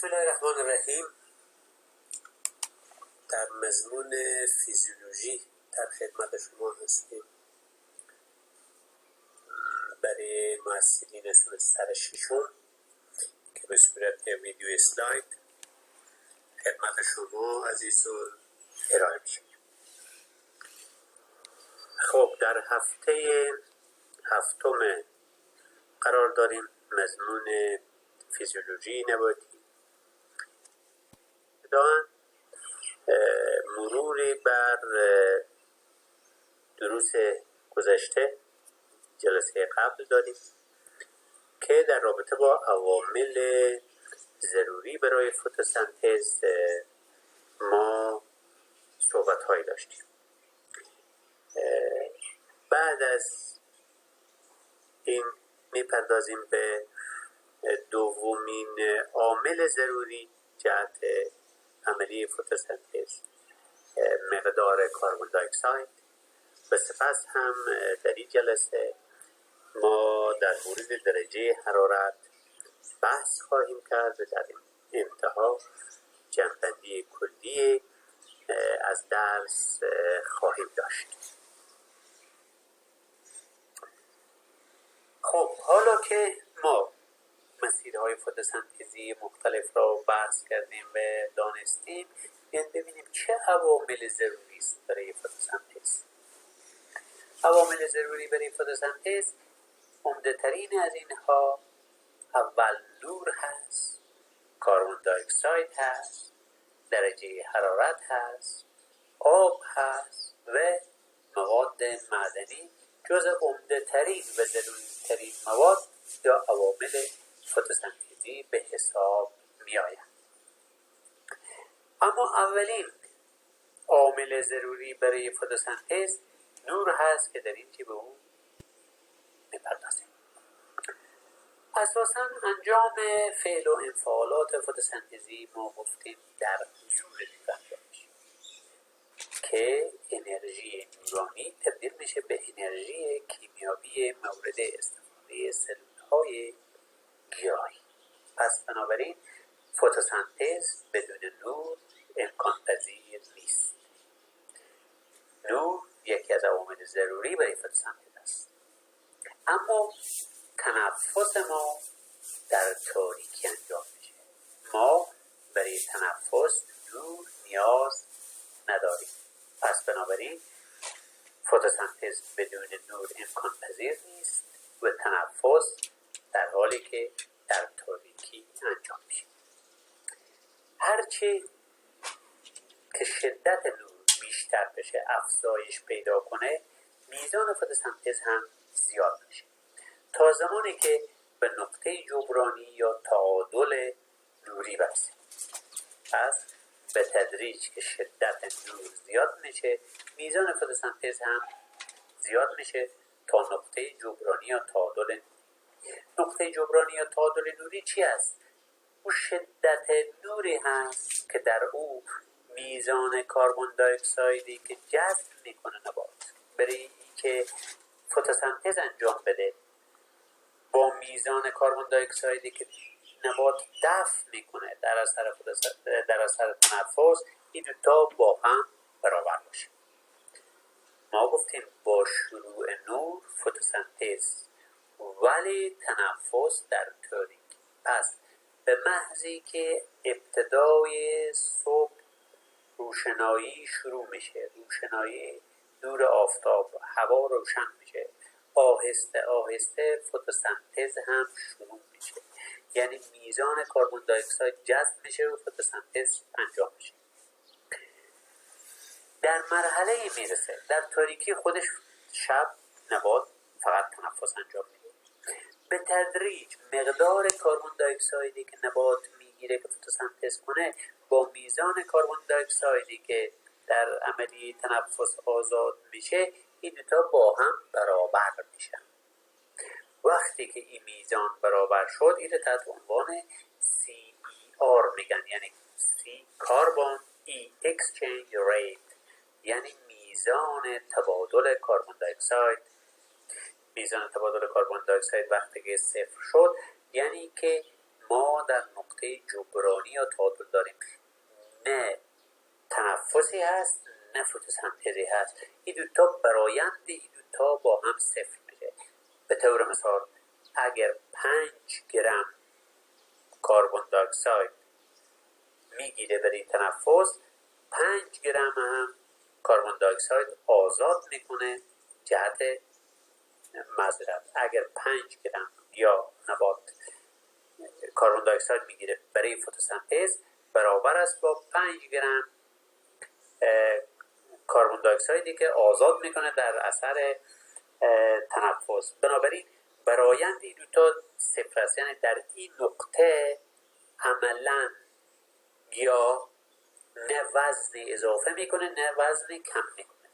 بسم الله الرحمن الرحیم. در مضمون فیزیولوژی در خدمت شما هستیم برای محصلین سمستر ششم که به صورت ویدیو اسلاید خدمت شما عزیزان ارائه میشه. خب در هفته هفتم قرار داریم مضمون فیزیولوژی نباتی. مروری بر دروس گذشته جلسه قبل داریم که در رابطه با عوامل ضروری برای فتوسنتز ما صحبت هایی داشتیم. بعد از این میپردازیم به دومین عامل ضروری جهت عملی فتوسنتز، مقدار کربن دی اکساید. و سپس هم در این جلسه ما در مورد درجه حرارت بحث خواهیم کرد و در انتها جمع‌بندی کلی از درس خواهیم داشت. خب حالا که ما مسیرهای فتوسنتزی مختلف را بحث کردیم و دانستیم، بیایم ببینیم چه عوامل ضروری است برای فتوسنتز. عوامل ضروری برای فتوسنتز عمده ترین از اینها اول نور هست، کربن دی اکساید هست، درجه حرارت هست، آب هست و مواد معدنی جز عمده ترین و ضروری ترین مواد یا عوامل فتوسنتزی به حساب می آیند. اما اولین عامل ضروری برای فتوسنتز نور هست که در این به او می‌پردازیم. اساساً انجام فعل و انفعالات فتوسنتزی ما گفتیم در حضور نور انجام میشه که انرژی نورانی تبدیل میشه به انرژی کیمیایی مورد استفاده سلول‌های گیاهی. پس بنابراین فتوسنتز بدون نور امکان پذیر نیست. نور یکی از عوامل ضروری برای فتوسنتز است. اما تنفس ما در تاریکی انجام میشه. ما برای تنفس نور نیاز نداریم. پس بنابراین فتوسنتز بدون نور امکان پذیر نیست و تنفس در حالی که در تاریکی انجام میشه. هرچی که شدت نور بیشتر بشه، افزایش پیدا کنه، میزان فتوسنتز هم زیاد میشه تا زمانی که به نقطه جبرانی یا تعادل نوری برسه. پس به تدریج که شدت نور زیاد میشه، میزان فتوسنتز هم زیاد میشه تا نقطه جبرانی یا تعادل نوری. نقطه جبرانی یا تعادل نوری چی است؟ او شدت نوری هست که در او میزان کربن دی اکسایدی که جذب میکنه نبات برای اینکه فتوسنتز انجام بده با میزان کربن دی اکسایدی که نبات دفع میکنه در اثر تنفس، این دوتا با هم برابر باشه. ما گفتیم با شروع نور فتوسنتز، ولی تنفس در تاریکی. پس به محضی که ابتدای صبح روشنایی شروع میشه، روشنایی نور آفتاب، هوا روشن میشه، آهسته آهسته فتوسنتز هم شروع میشه. یعنی میزان کربن دی اکساید جذب میشه و فتوسنتز انجام میشه. در مرحله میرسه در تاریکی خودش شب نبات فقط تنفس انجام میده. به تدریج مقدار کربن دی اکسایدی که نبات میگیره که فتوسنتز کنه با میزان کربن دی اکسایدی که در عملیه تنفس آزاد میشه، این دوتا با هم برابر میشن. وقتی که این میزان برابر شد، این تحت عنوان CER میگن، یعنی C کاربن E exchange rate، یعنی میزان تبادل کربن دی اکساید. میزان تبادل کربن دی اکساید وقتی که صفر شد، یعنی که ما در نقطه جبرانی یا تعادل داریم، نه تنفسی هست نه فتوسنتزی هست. این دوتا برایند این دوتا با هم صفر میشه. به طور مثال اگر 5 گرم کربن دی اکساید میگیره برای تنفس، 5 گرم هم کربن دی اکساید آزاد میکنه جهت معذرت. اگر 5 گرم یا نبات کربن دی اکساید میگیره برای فتوسنتز، برابر است با 5 گرم کربن دی اکسایدی که آزاد میکنه در اثر تنفس. بنابراین برایند این دوتا صفر است. یعنی در این نقطه عملا گیاه نه وزن اضافه میکنه نه وزن کم میکنه.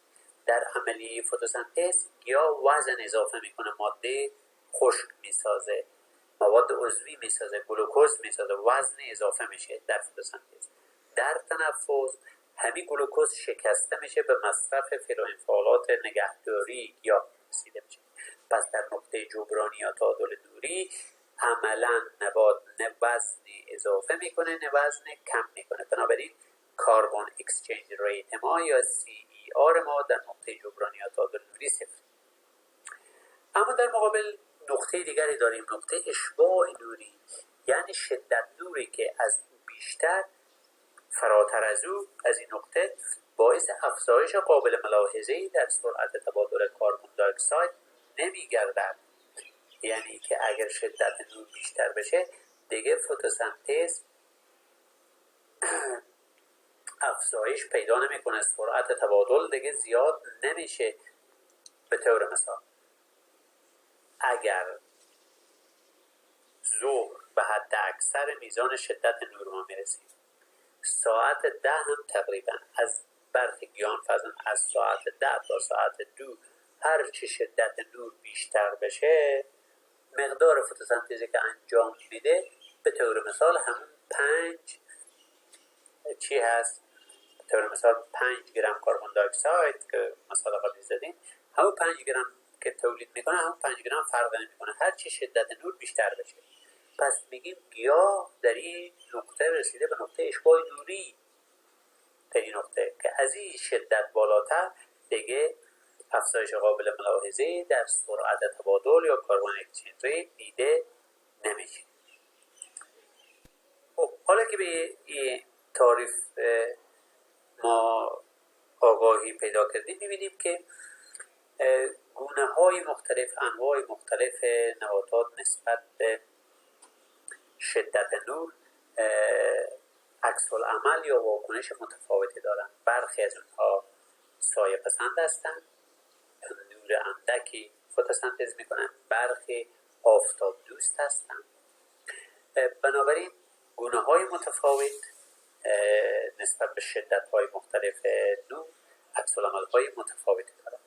در عملیه فتوسنتز گیاه وزن اضافه میکنه، ماده خشک میسازه، مواد عضوی میسازه، گلوکوز میسازه، وزن اضافه میشه در فتوسنتز. در تنفس همین گلوکوز شکسته میشه، به مصرف فیروانفعالات نگهداری یا رسیده میشه. پس در نقطه جبرانی یا تعادل دوری عملا نبات نه وزن اضافه میکنه نه وزن کم میکنه. بنابراین کاربن اکسچنج ریت ما یا CER ما در نقطه جبرانی یا تعادل دوری صفر. اما در مقابل نقطه دیگری داریم، نقطه اشباع دوری، یعنی شدت دوری که از او بیشتر، فراتر از او، از این نقطه باعث افزایش قابل ملاحظه‌ای در سرعت تبادل کربن دی اکساید نمی‌گردد. یعنی که اگر شدت نور بیشتر بشه دیگه فتوسنتز افزایش پیدا نمی‌کنه، سرعت تبادل دیگه زیاد نمیشه. به طور مثال اگر ظهر به حد اکثر میزان شدت نور ما میرسیم، ساعت 10 هم تقریبا از برخی گیان فضا از ساعت 10 تا ساعت 2 هر چه شدت نور بیشتر بشه، مقدار فتوسنتزی که انجام میده به طور مثال همون 5 چی هست؟ به طور مثال 5 گرم کربن دی اکساید که مثلا قبلی زدیم، همون 5 گرم که تولید میکنه همون 5 گرم فرق نمیکنه هر چی شدت نور بیشتر بشه. پس میگیم گیاه در این نقطه رسیده به نقطه اشباع دوری. در این نقطه که از این شدت بالاتر دیگه افزایش قابل ملاحظه در سرعت تبادل یا کربن اکسچنج ریت دیده نمیشه. خب حالا که به این تعریف ما آگاهی پیدا کردیم، میبینیم که گونه های مختلف، انواع مختلف نباتات نسبت به شدت نور عکس‌العمل یا واکنش متفاوتی دارند. برخی از اونها سایه پسند هستند، نور اندکی فتوسنتز میکنند، برخی آفتاب دوست هستند. بنابراین گونه های متفاوت نسبت به شدت های مختلف نور عکس‌العمل های متفاوتی دارند.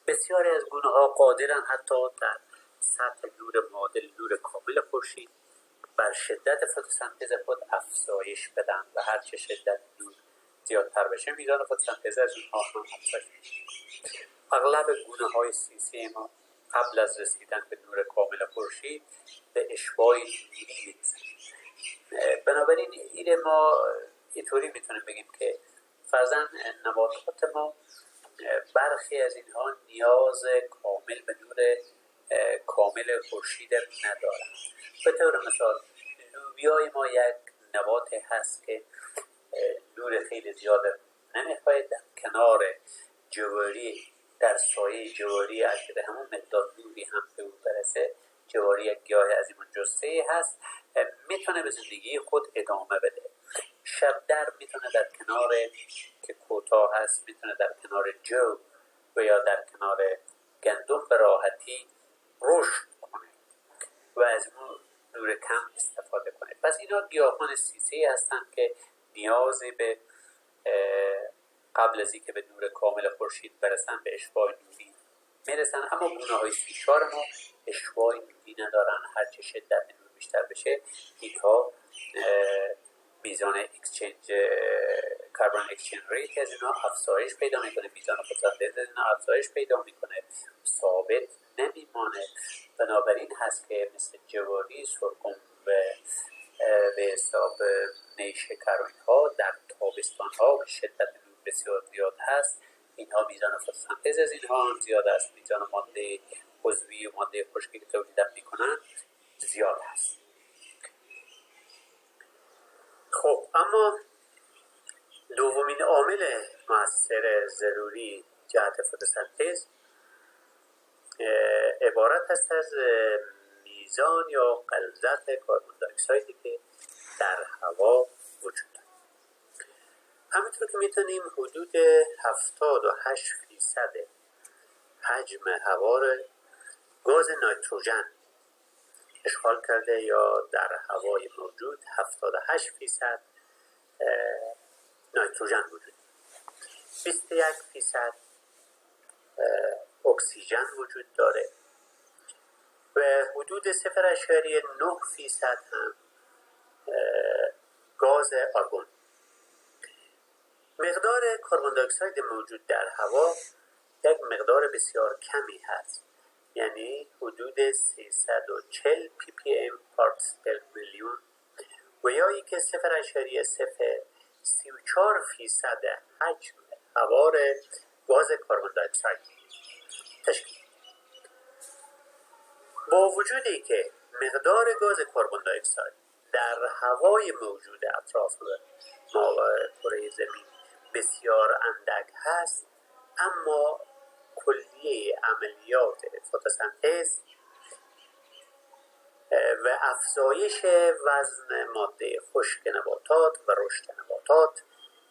بسیاری از گونه ها قادرند حتی در سطح نور معادل نور کامل خورشید بر شدت فتوسنتز خود افزایش بدن و هر چه شدت نور زیادتر بشه میزان فتوسنتز از اونها هم افزایش میشه. اغلب گونه های سیسی ما قبل از رسیدن به نور کامل خورشید به اشباع نوری میرسن. بنابراین این ما اینطوری میتونیم بگیم که فرضاً نباتات ما برخی از اینها نیاز کامل به نور کامل خورشید ندارند. به طور مثال لوبیای ما یک نبات هست که نور خیلی زیاد نمیخواد، در کنار جواری در سایه جواری اگر همون مقدار نوری هم به او برسه، جواری یک گیاه از این جثه هست، میتونه به زندگی خود ادامه بده. شبدر میتونه در کنار که کوتاه هست میتونه در کنار جو و یا در کنار گندم به راحتی رشد کنه و از اون نور کم استفاده کنه. پس اینا گیاهان سیسی هستن که نیازی به قبل از اینکه به نور کامل خورشید برسن به اشباع نوری میرسن. اما گونه های سیشار ما اشباع نوری ندارن. هرچه شدت نور بیشتر بشه اینها میزان اکسچنج کربن اکسچنج ریت از اینا افزایش پیدا میکنه، میزان فتوسنتز از اینا افزایش پیدا میکنه، ثابت نمیمانه. بنابراین هست که مثل جواری، سرخم و به حساب نیشکر و اینها در تابستان ها شدت نور بسیار زیاد هست. اینها میزان فتوسنتز از اینها هم زیاد است، میزان ماده عضوی و ماده خشکی که تولید میکنن زیاد هست. خب اما دومین عامل مؤثر ضروری جهت فتوسنتز عبارت است از میزان یا غلظت کربن دی اکسایدی که در هوا وجود دارد. همونطور که میتونیم حدود 78% حجم هوا را گاز نیتروژن اشغال کرده، یا در هوای موجود 78% نیتروژن وجود، 21% اکسیژن وجود داره و حدود 0.9% هم گاز آرگون. مقدار کربن دی اکساید موجود در هوا یک مقدار بسیار کمی هست، یعنی حدود 340 ppm parts per million و یا ای که 0.034% حجم هوا گاز کربن دی اکساید تشکیل. با وجودی که مقدار گاز کربن دی اکساید در هوای موجود اطراف ما و کره زمین بسیار اندک هست، اما کلیه عملیات فتوسنتز و افزایش وزن ماده خشک نباتات و رشد نباتات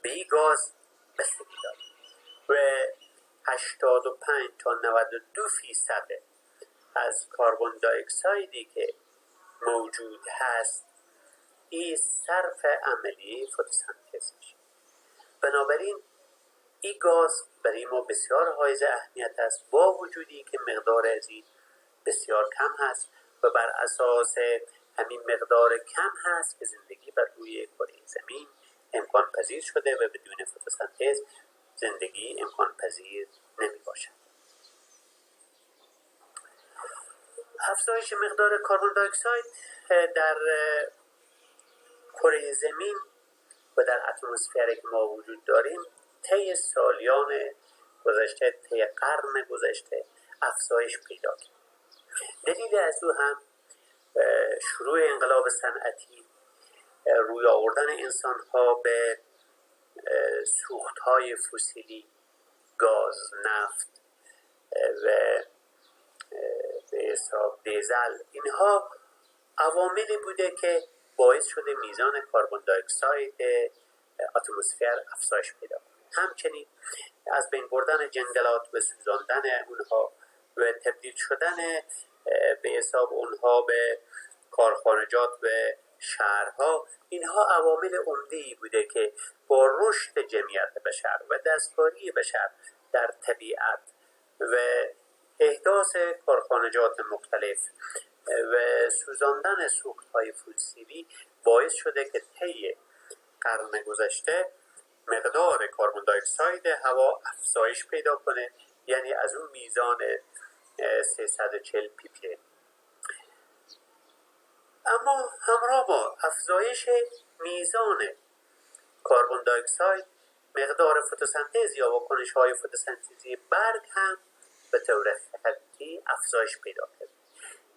به این گاز بستگی دارد و 85 تا 92% از کربن دی اکسایدی که موجود هست این صرف عملیه فتوسنتز میشه. بنابراین این گاز برای ما بسیار حائز اهمیت است، با وجودی که مقدار از این بسیار کم هست و بر اساس همین مقدار کم هست که زندگی بر روی کره زمین امکان پذیر شده و بدون فتوسنتز زندگی امکان پذیر نمی باشد. افزایش مقدار کربن دی اکساید در کره زمین و در اتمسفری که ما وجود داریم طی سالیان گذشته، طی قرن گذشته افزایش پیدا کرد. دلیل از او هم شروع انقلاب صنعتی، روی آوردن انسان‌ها به سوخت‌های فسیلی، گاز، نفت و به حساب دیزل، اینها عواملی بوده که باعث شده میزان کربن دی اکساید اتمسفر افزایش پیدا کنه. همچنین از بین بردن جنگلات و سوزاندن اونها و تبدیل شدن به حساب اونها به کارخانجات و شهرها، اینها عوامل عمده‌ای بوده که با رشد جمعیت بشر و دستکاری بشر در طبیعت و احداث کارخانجات مختلف و سوزاندن سوخت‌های فسیلی باعث شده که طی قرن گذشته مقدار کربن دی اکساید هوا افزایش پیدا کنه، یعنی از اون میزان 340 ppm. اما همراه با افزایش میزان کربن دی اکساید مقدار فتوسنتز یا واکنش‌های فتوسنتزی برگ هم به طور خطی افزایش پیدا کرد.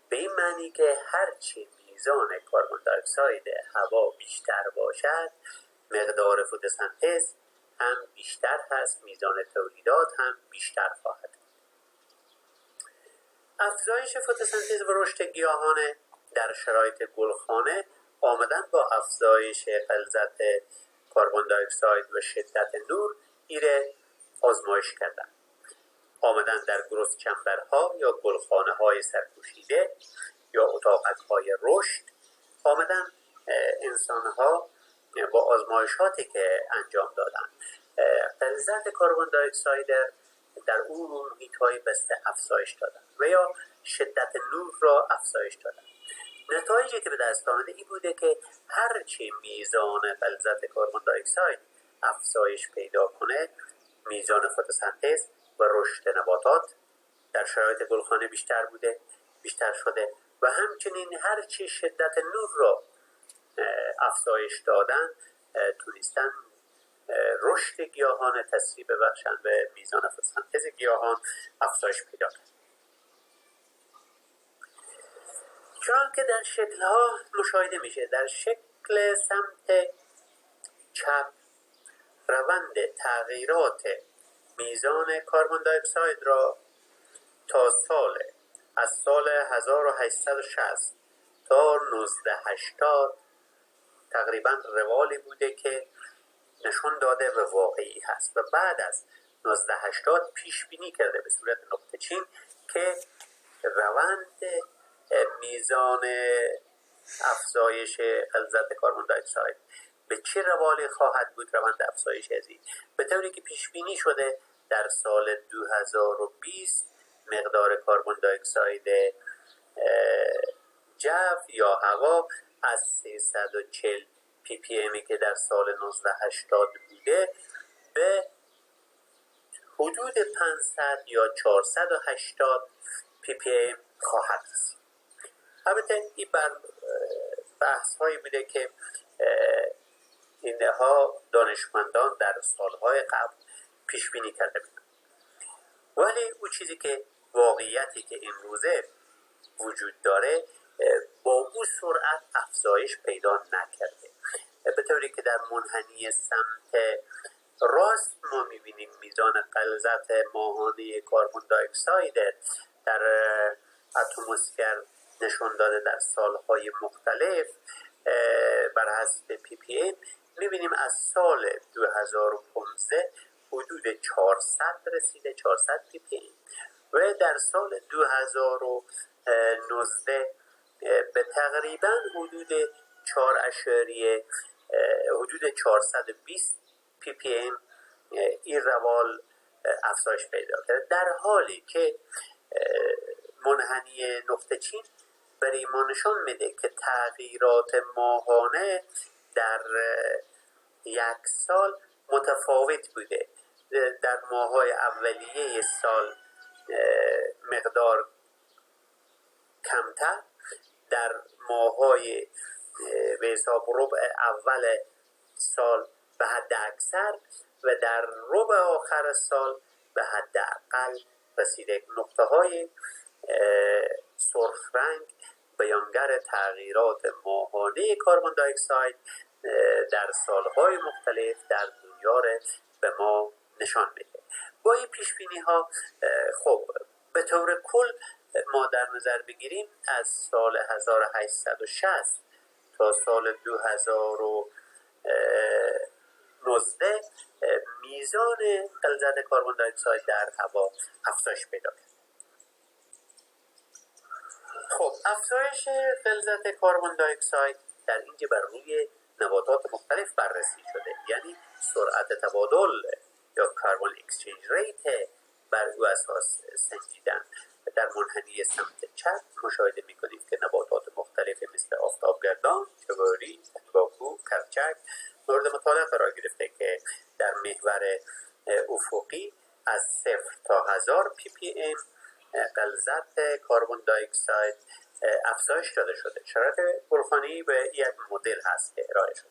به این معنی که هرچی میزان کربن دی اکساید هوا بیشتر باشد، مقدار فتوسنتز هم بیشتر هست، میزان تولیدات هم بیشتر خواهد. افزایش فتوسنتز و رشد گیاهان در شرایط گلخانه آمدن با افزایش غلظت کربن دی اکساید و شدت نور ایره آزمایش کردن. آمدن در گروس چمبرها یا گلخانه های سرپوشیده یا اتاقک های رشد، آمدن انسان ها با آزمایشاتی که انجام دادن غلظت کربن دی اکساید در اون محیط های بسته افزایش دادن و یا شدت نور را افزایش دادن. نتایجی که به دست آمده این بوده که هرچی میزان غلظت کربن دی اکساید افزایش پیدا کنه، میزان فتوسنتز و رشد نباتات در شرایط گلخانه بیشتر شده و همچنین هرچی شدت نور را افزایش دادن تونستن رشد گیاهان تسریع ببخشن به میزان فتوسنتز گیاهان افزایش پیدا کرد. چون که در شکل‌ها مشاهده میشه، در شکل سمت چپ روند تغییرات میزان کربن دی اکساید را تا از سال 1860 تا 1980 تقریبا روالی بوده که نشون داده به واقعی هست و بعد از 1980 پیش بینی کرده به صورت نقطه چین که روند میزان افزایش غلظت کربن دی اکساید به چه روالی خواهد بود. روند افزایش ازی به طوری که پیش بینی شده در سال 2020 مقدار کربن دی اکساید جو یا هوا از 340 پی پی امی که در سال 1980 بوده به حدود 500 یا 480 پی پی ام خواهد رسید. البته این بحث هایی بوده که اینها دانشمندان در سالهای قبل پیش بینی کرده بودند، ولی اون چیزی که واقعیتی که امروزه وجود داره با اون سرعت افزایش پیدا نکرده، به طوری که در منحنی سمت راست ما میبینیم میزان غلظت ماهانه کربن دی اکساید در اتمسفر نشون داده در سالهای مختلف بر حسب پی پی ام. میبینیم از سال 2015 حدود 400 رسیده، 400 پی پی ام و در سال 2019 به تقریبا حدود 420 پی پی ام این روال افزایش پیدا کرده، در حالی که منحنی نقطه چین برای ما نشان میده که تغییرات ماهانه در یک سال متفاوت بوده. در ماه‌های اولیه سال مقدار کمتر، در ماه‌های به حساب ربع اول سال به حد اکثر و در ربع آخر سال به حد اقل رسیده. نقطه‌های سرخ رنگ بیانگر تغییرات ماهانه کربن دی اکساید در سالهای مختلف در دنیا را به ما نشان میده. با این پیش بینی ها خب به طور کل ما در نظر بگیریم از سال 1860 تا سال 2019 میزان غلظت کربن دی اکساید در هوا افزایش پیدا کرد. خب افزایش غلظت کربن دی اکساید در اینجا بر روی نباتات مختلف بررسی شده، یعنی سرعت تبادل یا کربن اکسچنج ریت بر او اساس سنجیدن. در منحنی سمت چپ مشاهده میکنید که نباتات مختلفی مثل آفتابگردان، جواری، تنباکو، کرچک مورد مطالعه قرار گرفته که در محور افقی از 0 تا 1000 پی پی ام غلظت کربن دی اکساید افزایش داده شده. شرایط گلخانه‌ای به یک مدل هست که ارائه شده.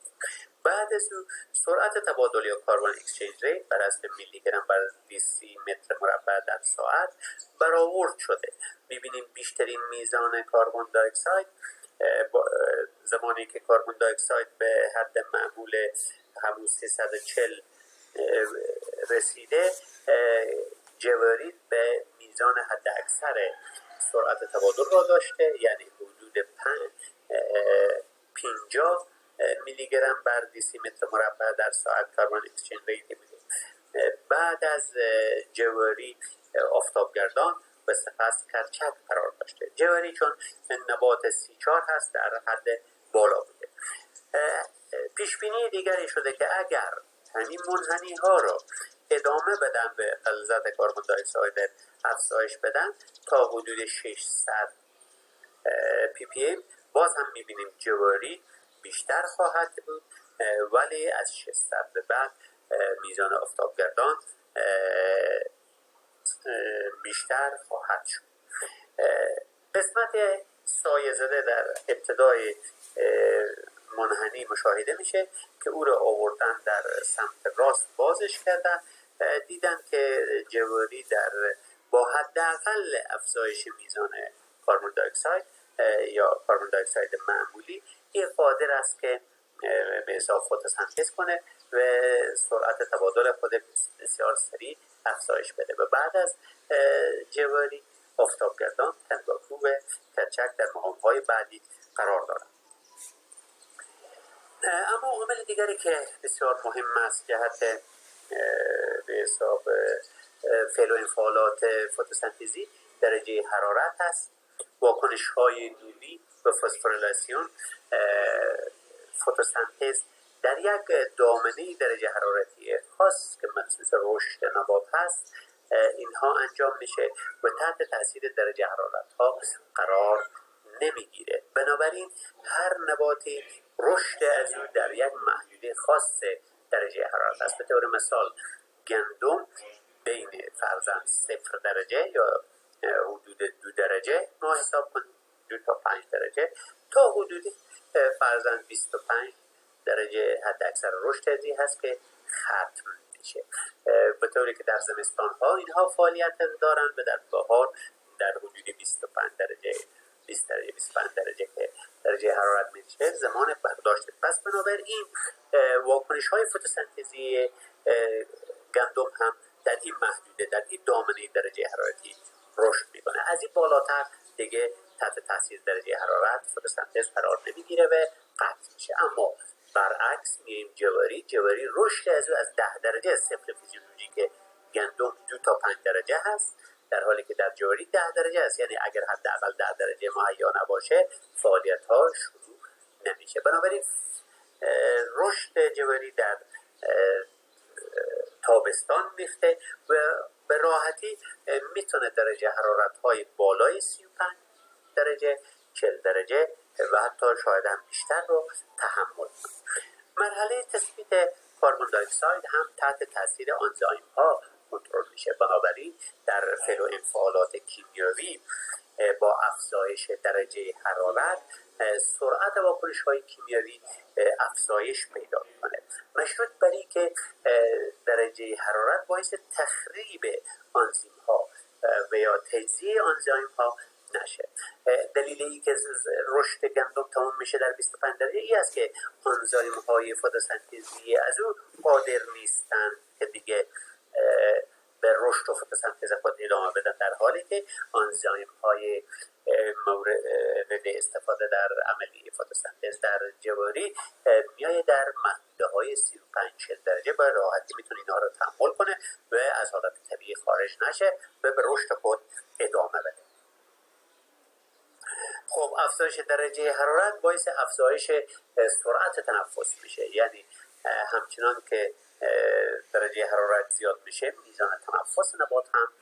بعد از او سرعت تبادل یا کربن اکسچنج ریت بر اساس میلی گرم بر دیسی متر مربع در ساعت برآورد شده. می‌بینیم بیشترین میزان کربن دی اکساید زمانی که کربن دی اکساید به حد معمول همون 340 رسیده، جوارید به میزان حد اکثر سرعت تبادل را داشته، یعنی حدود 50 میلی گرم بر دیسی متر مربع در ساعت کربن اکسچنج ریت بوده. بعد از جواری آفتابگردان و سپس کرچک قرار داشته. جواری چون نبات سی4 هست در حد بالا بوده. پیش بینی دیگری شده که اگر همین منحنی ها را ادامه بدن به غلظت کربن دی اکساید افزایش بدن تا حدود 600 پی پی ام، باز هم میبینیم جواری بیشتر خواهد بود، ولی از 600 به بعد میزان آفتابگردان بیشتر خواهد شد. قسمت سایه زده در ابتدای منحنی مشاهده میشه که او را آوردن در سمت راست بازش کردن، دیدن که جواری با حداقل افزایش میزان کربن دی اکساید یا کربن دی اکساید معمولی این قادر است که به حساب فتوسنتز کنه و سرعت تبادل خود بسیار سریع افزایش بده و بعد از جواری آفتابگردان، کنگاکو و کچک در مقام‌های بعدی قرار دارند. اما عامل دیگری که بسیار مهم است جهت به حساب فعل و انفعالات فتوسنتزی درجه حرارت است. واکنش های دودی و فسفوریلیسیون فتوسنتز در یک دامنه درجه حرارتی خاص که مخصوص رشد نبات هست اینها انجام میشه و تحت تاثیر درجه حرارت ها قرار نمیگیره. بنابراین هر نباتی رشد از او در یک محدوده خاص درجه حرارت است. به طور مثال گندم بین فرضاً 0 درجه یا حدود 2 درجه ما حساب کنیم 2 تا 5 درجه تا حدود فرضاً 25 درجه حد اکثر رشد ازی هست که ختم میشه، به طوری که در زمستان ها اینها فعالیت دارن و در بهار در حدود 25 درجه 20 درجه 25 درجه که درجه حرارت میشه زمان برداشت. پس بنابراین واکنش های فتوسنتزی گندم هم در این محدوده در این دامنه درجه حرارتی رشد میکنه. از این بالاتر دیگه تحت تاثیر درجه حرارت فتوسنتز قرار نمیگیره و قطع میشه. اما برعکس میگیم جواری رشد از او از 10 درجه صفر فیزیولوژیک گندم 2 تا 5 درجه هست، در حالی که در جواری 10 درجه است. یعنی اگر حداقل 10 درجه مهیا نباشه فعالیت ها شروع نمیشه. بنابراین رشد جواری در تابستان میفته و به راحتی میتونه درجه حرارت های بالای 35 درجه 40 درجه و حتی شاید هم بیشتر رو تحمل کنه. مرحله تثبیت کربن دی اکساید هم تحت تاثیر آنزیم ها کنترل میشه. بنابراین در فعل و انفعالات کیمیایی با افزایش درجه حرارت سرعت واکنش های کیمیایی افزایش پیدا میکنه، مشروط بر این که درجه حرارت باعث تخریب آنزیم ها و یا تجزیه آنزیم ها نشه. دلیل ای که رشد گندم تمام میشه در 25 درجه ای است که آنزیم های فتوسنتزی از او قادر نیستن که دیگه به رشد و فتوسنتز خود ادامه بدن، در حالی که آنزیم های مورد استفاده در عملیه فتوسنتز در جواری میای در محدوده های 35 درجه با راحتی میتونه اینها رو تحمل کنه و از حالت طبیعی خارج نشه و به رشد خود ادامه بده. خب افزایش درجه حرارت باعث افزایش سرعت تنفس میشه، یعنی همچنان که درجه حرارت زیاد میشه میزان تنفس نبات هم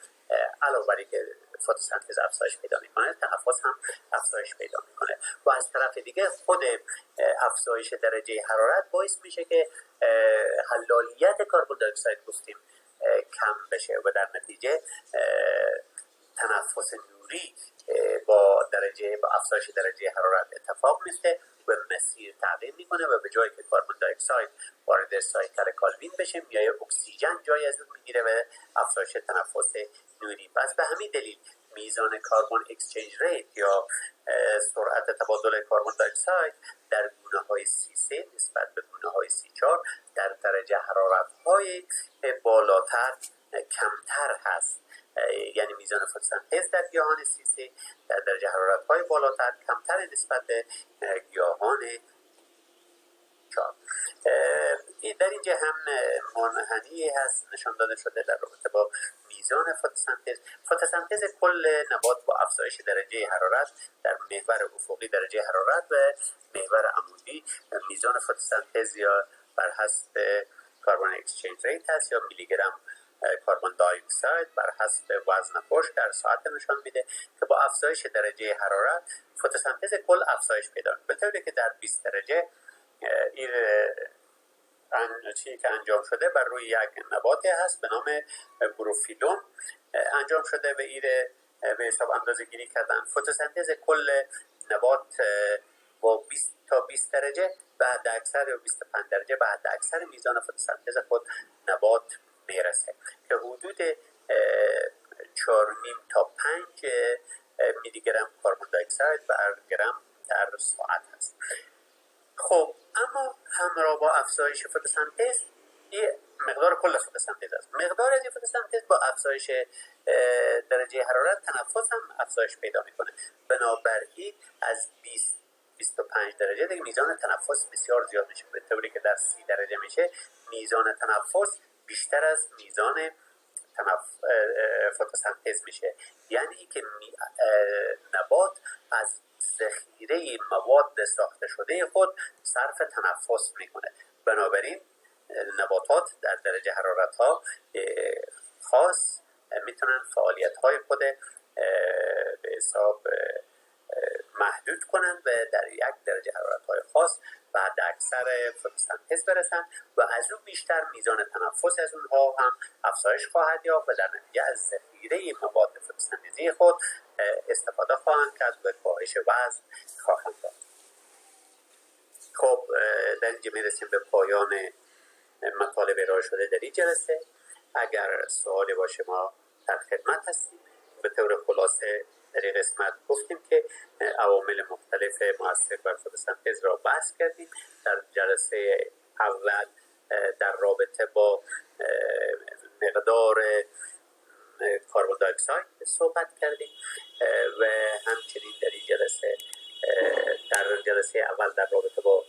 علاوه بر اینکه فتوسنتز افزایش پیدا میکنه تنفس هم افزایش پیدا میکنه و از طرف دیگه خود افزایش درجه حرارت باعث میشه که حلالیت کربن دی اکساید گفتیم کم بشه و در نتیجه تنفس نوری با افزایش درجه حرارت اتفاق میفته و مسیر تغییر میکنه و به جایی که کربن دی اکساید وارد سایکل کالوین بشه میای اکسیژن جای از اون میگیره و افزایش تنفس نوری. پس به همین دلیل میزان کاربن اکسچنج ریت یا سرعت تبادل کربن دی اکساید در گونه های C3 نسبت به گونه های C4 در درجه حرارت های بالاتر کمتر هست. یعنی میزان فتوسنتز در گیاهان C3 در درجه حرارت های بالاتر کمتر نسبت به گیاهان 4. در اینجا هم منحنی هست نشان داده شده در رابطه با میزان فتوسنتز کل نبات با افزایش درجه حرارت در محور افقی درجه حرارت و محور عمودی میزان فتوسنتز یا بر حسب کاربن اکسچنج ریت هست یا میلی گرم کربن دی اکساید بر حسب وزن خشک در ساعت نشان میده که با افزایش درجه حرارت فتوسنتز کل افزایش پیدا میکنه، به طوری که در 20 درجه این چیزی که انجام شده بر روی یک نباتی هست به نام بروفیلون انجام شده و این به حساب اندازه گیری کردن فتوسنتز کل نبات با 20 تا 20 درجه و حد اکثر یا 25 درجه به حد اکثر میزان فتوسنتز خود نبات میرسه که حدود 4.5 تا 5 میلی گرم کربن دی اکساید بر گرم در ساعت هست. خب اما همراه با افزایش فتوسنتز یه مقدار کل فتوسنتز است. مقدار از فتوسنتز با افزایش درجه حرارت تنفس هم افزایش پیدا میکنه. بنابراین از 20-25 درجه دیگه میزان تنفس بسیار زیاد میشه، به طوری که در 30 درجه میشه میزان تنفس بیشتر از میزان فتوسنتز میشه. یعنی که نبات از ذخیره مواد ساخته شده خود صرف تنفس میکنه. بنابراین نباتات در درجه حرارت ها خاص میتونن فعالیت های خود به حساب محدود کنن و در یک درجه حرارت های خاص بعد اکثر فتوسنتز برسن و از اون بیشتر میزان تنفس از اونها هم افزایش خواهد یافت و در نتیجه از ذخیره مواد فتوسنتزی خود استفاده خواهند کرد و کاهش وزن خواهند داشت. خب در اینجا میرسیم به پایان مطالب ارائه شده در این جلسه. اگر سوالی باشه ما در خدمت هستیم. به طور خلاصه در این قسمت گفتیم که عوامل مختلف مؤثر بر فتوسنتز را بحث کردیم. در جلسه اول در رابطه با مقدار کربن دی اکساید صحبت کردیم و همچنین در این جلسه اول در رابطه با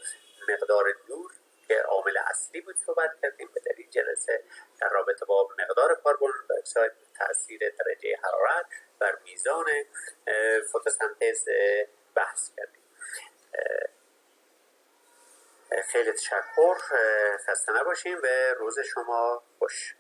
مقدار نور که عامل اصلی بود صحبت کردیم و در این جلسه در رابطه با مقدار کربن دی اکساید تاثیر درجه حرارت بر میزان فتوسنتز بحث کردیم. خیلی تشکر، خسته نباشیم و روز شما خوش.